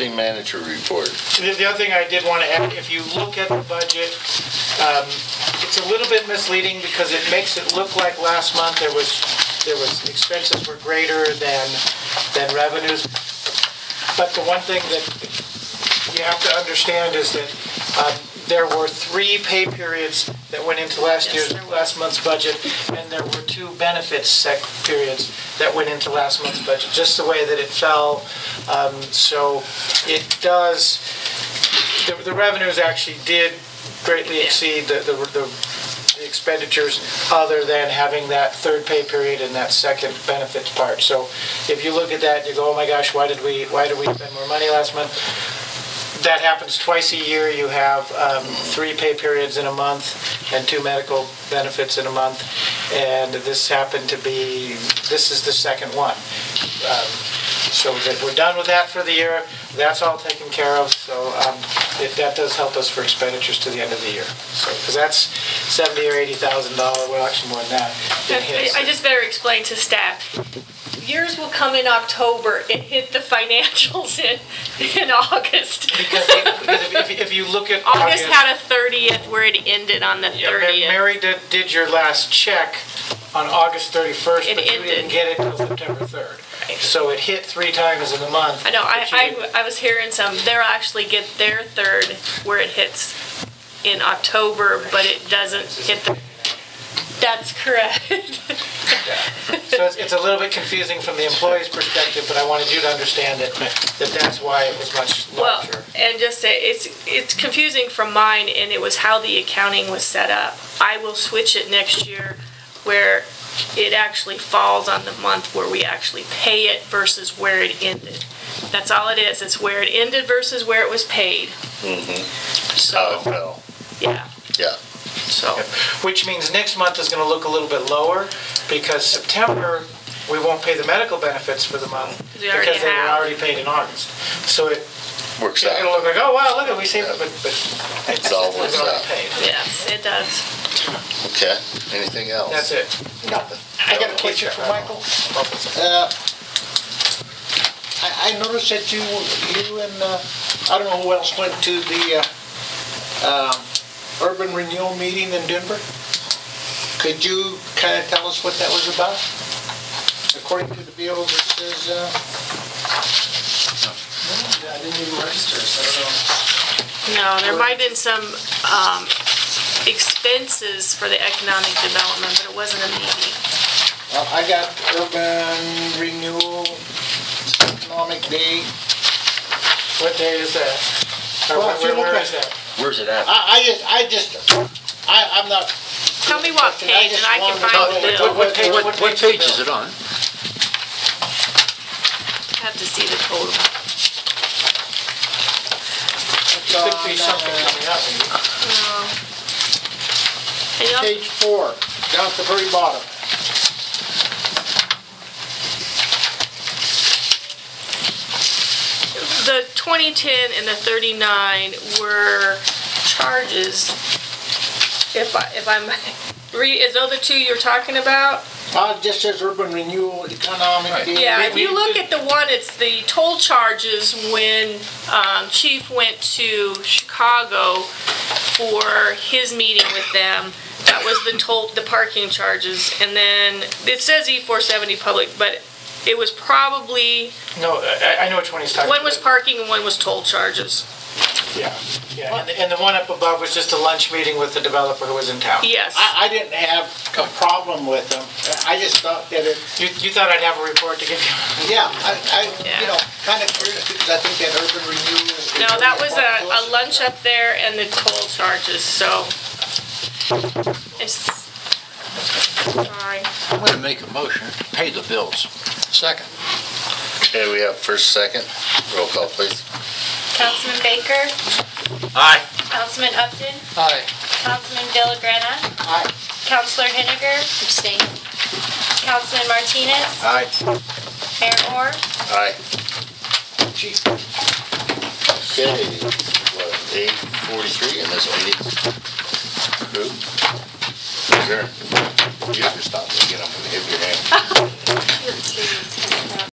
City manager report. The other thing I did want to add, if you look at the budget, it's a little bit misleading because it makes it look like last month there was expenses were greater than revenues. But the one thing that you have to understand is that there were 3 pay periods that went into last month's budget, and there were 2 benefits periods that went into last month's budget, just the way that it fell. So it does, the revenues actually did greatly exceed the expenditures, other than having that 3rd pay period and that 2nd benefits part. So if you look at that, you go, oh my gosh, why did we spend more money last month? That happens twice a year. You have 3 pay periods in a month and 2 medical benefits in a month. And this happened to be, this is the 2nd one. So that we're done with that for the year. That's all taken care of. So that does help us for expenditures to the end of the year. So because that's $70,000 or $80,000. Well, actually more than that. I just better explain to staff. Yours will come in October. It hit the financials in August. Because if you look at August had a 30th where it ended on the 30th. Mary did your last check on August 31st, but you didn't get it until September 3rd. Right. So it hit 3 times in the month. I know. I was hearing some. They'll actually get their 3rd where it hits in October, but it doesn't hit the. That's correct. So it's a little bit confusing from the employee's perspective, but I wanted you to understand that that's why it was much larger. Well, and just say it's confusing from mine, and it was how the accounting was set up. I will switch it next year where it actually falls on the month where we actually pay it versus where it ended. That's all it is. It's where it ended versus where it was paid. Mm-hmm. So, how it fell. Yeah. Yeah. So, which means next month is going to look a little bit lower because September we won't pay the medical benefits for the month because they were already paid in August. So it works out. It'll look like, oh wow, look at we saved it, but it's all works out. Paid. Yes, it does. Okay. Anything else? That's it. Nothing. I got a question for Michael. I noticed that you and I don't know who else went to the Urban Renewal meeting in Denver. Could you kind of tell us what that was about? According to the bill, it says. I didn't even register, so I don't No, know. there might have been some expenses for the economic development, but it wasn't a meeting. Well, I got Urban Renewal Economic Day. What day is that? Well, where is that? Where's it at? I'm not. Tell me what page, and I can find the bill. What page is it on? I have to see the total. There could be something coming up. Page 4, down at the very bottom. The 2010 and the 39 were charges. If I'm is those the 2 you're talking about? It just says Urban Renewal Economic Day. Yeah, if you look at the one, it's the toll charges when Chief went to Chicago for his meeting with them. That was the parking charges, and then it says E470 public, but it was probably. No, I know which one he's talking about. One was parking and one was toll charges. Yeah. And the one up above was just a lunch meeting with the developer who was in town. Yes. I didn't have a problem with them. I just thought that it. You thought I'd have a report to give you? Yeah, kind of curious because I think that Urban Renewal. No, that was a lunch up there and the toll charges. So it's. Sorry. I'm going to make a motion to pay the bills. Second. Okay, we have first, second. Roll call, please. Councilman Baker. Aye. Councilman Upton. Aye. Councilman Villagrana. Aye. Councilor Henniger. Abstain. Councilman Martinez. Aye. Mayor Orr. Aye. Chief. Okay, what, 8:43 and this meeting. Who? Sure. You have to stop me again. I'm going to hit your hand.